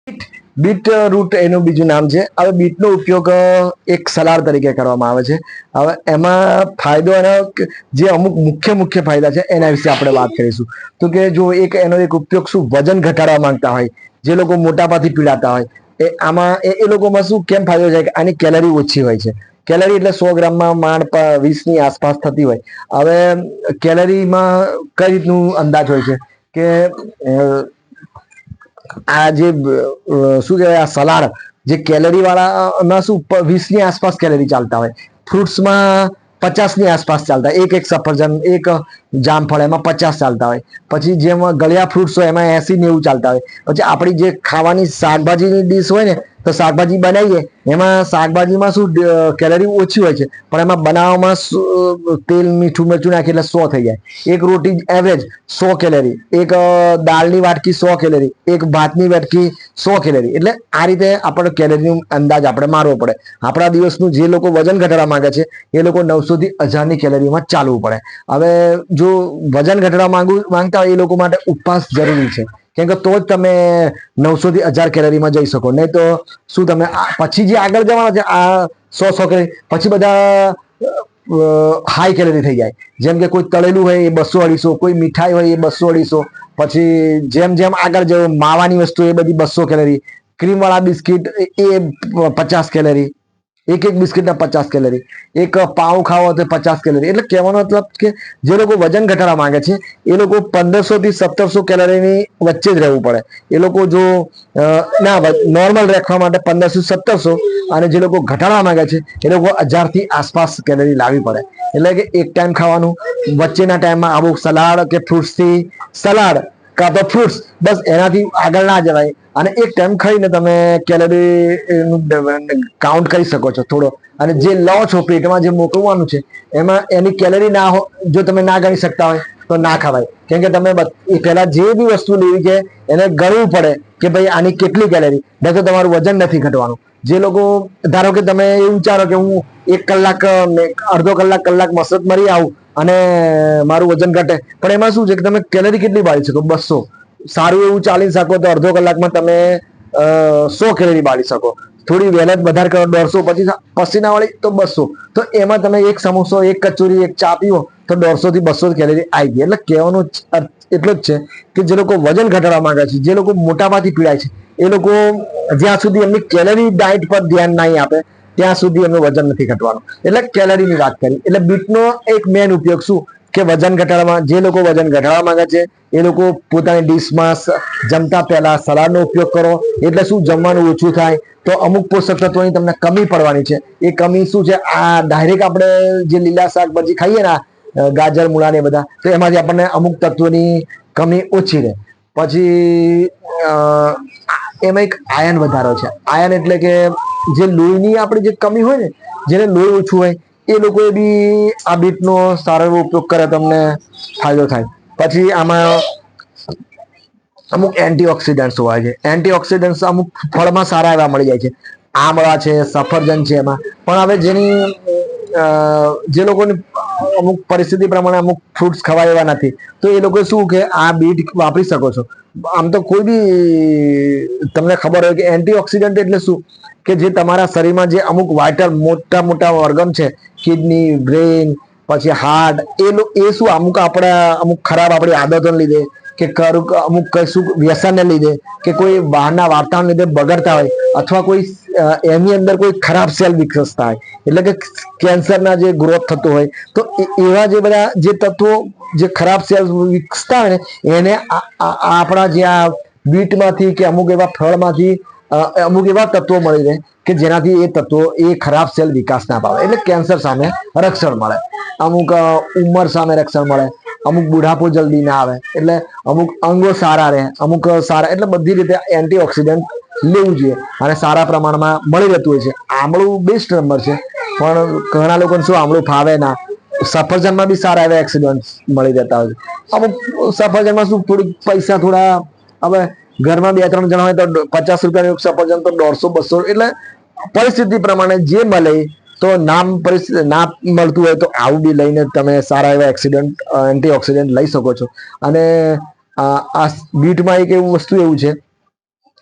Bit route એનું બીજું નામ છે. હવે બીટનો ઉપયોગ એક સલાડ તરીકે કરવામાં આવે છે. હવે એમાં ફાયદો એના જે અમુક મુખ્ય ફાયદા છે એના વિશે આપણે વાત કરીશું. તો કે જો એનો એક ઉપયોગ શું, વજન ઘટાડવા માંગતા હોય, જે લોકો મોટાપાથી પીડાતા હોય, આમાં એ લોકોમાં શું કેમ ફાયદો છે કે આની કેલરી ઓછી હોય છે. કેલરી એટલે 100 ગ્રામમાં માંડ 20 ની આસપાસ થતી હોય. હવે કેલરીમાં કઈ રીતનું અંદાજ હોય છે કે આ જે શું કહેવાય, આ સલાડ જે કેલરી વાળા શું 20 ની આસપાસ કેલરી ચાલતા હોય. ફ્રૂટ્સમાં 50 ની આસપાસ ચાલતા હોય. એક સફરજન, એક જામફળ એમાં 50 ચાલતા હોય. પછી જેમાં ગળ્યા ફ્રૂટ્સ હોય એમાં 80-90 ચાલતા હોય. પછી આપણી જે ખાવાની શાકભાજીની ડીશ હોય ને, તો શાકભાજી બનાવીએ એમાં શાકભાજીમાં શું કેલરી ઓછી હોય છે, પણ એમાં બનાવવામાં તેલ મીઠું મરચું નાખી એટલે 100 થઈ જાય. એક રોટી એવરેજ 100 કેલરી, એક દાળની વાટકી 100 કેલરી, એક ભાતની વાટકી 100 કેલરી. એટલે આ રીતે આપણે કેલરીનો અંદાજ આપણે મારવો પડે. આપણા દિવસનું જે લોકો વજન ઘટાડવા માંગે છે એ લોકો 900 થી 1000 ની કેલરીમાં ચાલવું પડે. હવે જો વજન ઘટાડવા માંગતા હોય એ લોકો માટે ઉપવાસ જરૂરી છે, કેમ કે તો જ તમે 900 થી 1000 કેલરીમાં જઈ શકો. નહીં તો શું તમે પછી જે આગળ જવાના છે આ 100 કેલરી પછી બધા હાઈ કેલરી થઈ જાય. જેમ કે કોઈ તળેલું હોય એ 200-250, કોઈ મીઠાઈ હોય એ 200-250, પછી જેમ જેમ આગળ જવું માવાની વસ્તુ એ બધી 200 કેલરી, ક્રીમ વાળા બિસ્કિટ એ 50 કેલરી, એક બિસ્કિટના 50 કેલરી, એક પાઉં ખાવો તો 50 કેલરી. એટલે કહેવાનો મતલબ કે જે લોકો વજન ઘટાડવા માંગે છે એ લોકો 1500 થી 1700 કેલરીની વચ્ચે જ રહેવું પડે. એ લોકો જો ના નોર્મલ રાખવા માટે 1500-1700, અને જે લોકો ઘટાડવા માંગે છે એ લોકો 1000 થી આસપાસ કેલરી લાવવી પડે. એટલે કે એક ટાઈમ ખાવાનું, વચ્ચેના ટાઈમમાં આવું સલાડ કે ફ્રૂટ્સ થી સલાડ કાં તો ફ્રૂટ્સ, બસ એનાથી આગળ ના જવાય. અને એક ટાઈમ ખાઈને તમે કેલરી કાઉન્ટ કરી શકો છો થોડો. અને જે લો છો પેટમાં જે મોકલવાનું છે એમાં એની કેલરી ના જો તમે ના ગણી શકતા હોય તો ના ખવાય. કેમ કે તમે પેલા જે બી વસ્તુ લેવી છે એને ગણવું પડે કે ભાઈ આની કેટલી કેલરી, નહીં તો તમારું વજન નથી ઘટવાનું. જે લોકો ધારો કે તમે એવું વિચારો કે હું 1 કલાક, અડધો કલાક મસરત મારી આવું અને મારું વજન ઘટે, પણ એમાં શું છે કે તમે કેલરી કેટલી બાળી શકો? 200. સારું એવું ચાલી શકો તો અડધો કલાકમાં તમે 100 કેલરી બાળી શકો. થોડી મહેનત વધારે કરો 150, પછી પસીના વાળી તો 200. તો એમાં તમે એક સમોસો, એક કચોરી, એક ચા પીવો તો 150 થી 200 કેલરી આવી ગઈ. એટલે કહેવાનો એટલો જ છે કે જે લોકો વજન ઘટાડવા માંગે છે, જે લોકો મોટાપાથી પીડાય છે, એ લોકો જ્યાં સુધી એમની કેલરી ડાયટ પર ધ્યાન નહીં આપે ત્યાં સુધી એમનું વજન નથી ઘટવાનું. એટલે કેલરીની વાત કરી. એટલે બીટનો એક મેન ઉપયોગ શું કે વજન ઘટાડવામાં, જે લોકો વજન ઘટાડવા માંગે છે એ લોકો પોતાની ડીશમાં જમતા પહેલા સલાડનો ઉપયોગ કરો. એટલે શું, જમવાનું ઓછું થાય તો અમુક પોષક તત્વોની તમને કમી પડવાની છે. એ કમી શું છે, આ ડાયરેક્ટ આપણે જે લીલા શાકભાજી ખાઈએ ને, ગાજર, મૂળા ને બધા, તો એમાંથી આપણને અમુક તત્વોની કમી ઓછી રહે. પછી એમાં એક આયન વધારો છે. આયન એટલે કે જે લોહીની આપણી જે કમી હોય ને, જેને લોહી ઓછું હોય એ લોકોએ બી આ બીટનો સારો એવો ઉપયોગ કરે, તમને ફાયદો થાય. પછી આમાં અમુક એન્ટીઓક્સિડન્ટ્સ હોય છે. એન્ટીઓક્સિડન્ટ્સ અમુક ફળમાં સારા એવા મળી જાય છે. આમળા છે, સફરજન છે એમાં. પણ હવે જે લોકોની અમુક પરિસ્થિતિ પ્રમાણે અમુક ફ્રૂટ્સ ખવાય એવા નથી, તો એ લોકો શું કે આ બીટ વાપરી શકો છો. આમ તો કોઈ બી તમને ખબર હોય કે એન્ટીઓક્સિડન્ટ એટલે શું, કે જે તમારા શરીરમાં જે અમુક વાઇટલ મોટા ઓર્ગન છે, કિડની, બ્રેઇન, પછી હાર્ટ, એ શું અમુક ખરાબ આપણી આદતોને લીધે કે અમુક કશું વ્યસનને લીધે કે કોઈ બહારના વાર્તાઓને લીધે બગડતા હોય, અથવા કોઈ એની અંદર કોઈ ખરાબ સેલ વિકસતા હોય, એટલે કે કેન્સરના જે ગ્રોથ થતો હોય, તો એવા જે બધા જે તત્વો, જે ખરાબ સેલ વિકસતા હોય ને, એને આપણા જે આ બીટમાંથી કે અમુક એવા ફળમાંથી અમુક એવા તત્વો મળી રહે કે જેનાથી એ તત્વો, એ ખરાબ સેલ વિકાસ ના પામે. એટલે કેન્સર સામે રક્ષણ મળે, અમુક ઉંમર સામે રક્ષણ મળે, અમુક બુઢાપો જલ્દી ના આવે, એટલે અમુક અંગો સારા રહે, અમુક સારા, એટલે બધી રીતે એન્ટીઓક્સિડન્ટ લેવું જોઈએ અને સારા પ્રમાણમાં મળી રહેતું હોય છે. આમળું બેસ્ટ નંબર છે, પણ ઘણા લોકોને શું આમળું ફાવે ના. સફરજનમાં બી સારા એવા ઓક્સિડન્ટ મળી રહેતા હોય છે. અમુક સફરજનમાં શું, થોડીક પૈસા થોડા, હવે ઘરમાં 2-3 જણા હોય તો 50 રૂપિયાનું સફરજન તો 150-200, એટલે પરિસ્થિતિ પ્રમાણે જે મળે. તો ના મળતું હોય તો આવું બી લઈને તમે સારા એવા એન્ટીઓક્સિડન્ટ લઈ શકો છો. અને આ બીટમાં એક એવું વસ્તુ એવું છે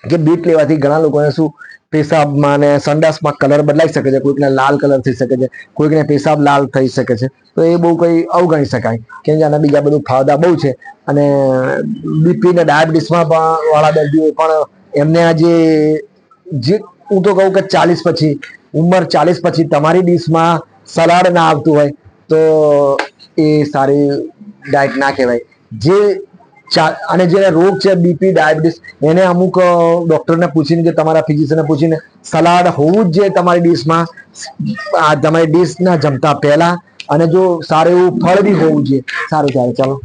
કે બીટ લેવાથી ઘણા લોકોને શું પેશાબમાં અને સંડાસમાં કલર બદલાઈ શકે છે, કોઈકને લાલ કલર થઈ શકે છે, કોઈકને પેશાબ લાલ થઈ શકે છે. તો એ બહુ કંઈ અવગણી શકાય, કેમ કે આના બીજા બધું ફાયદા બહુ છે. અને બીપી ને ડાયાબિટીસમાં વાળા દર્દીઓ પણ એમને આ જે હું તો કહું કે 40 પછી, ઉંમર 40 પછી તમારી ડીશમાં સલાડ ના આવતું હોય તો એ સારી ડાયટ ના કહેવાય. જે અને જે રોગ છે બીપી ડાયાબિટીસ, એને અમુક ડોક્ટરને પૂછીને કે તમારા ફિઝિશિયનને પૂછીને સલાડ હોવું જ જોઈએ તમારી ડીશમાં, તમારી ડીશ ના જમતા પહેલા. અને જો સારું એવું ફળ બી હોવું જોઈએ. સારું ચાલો.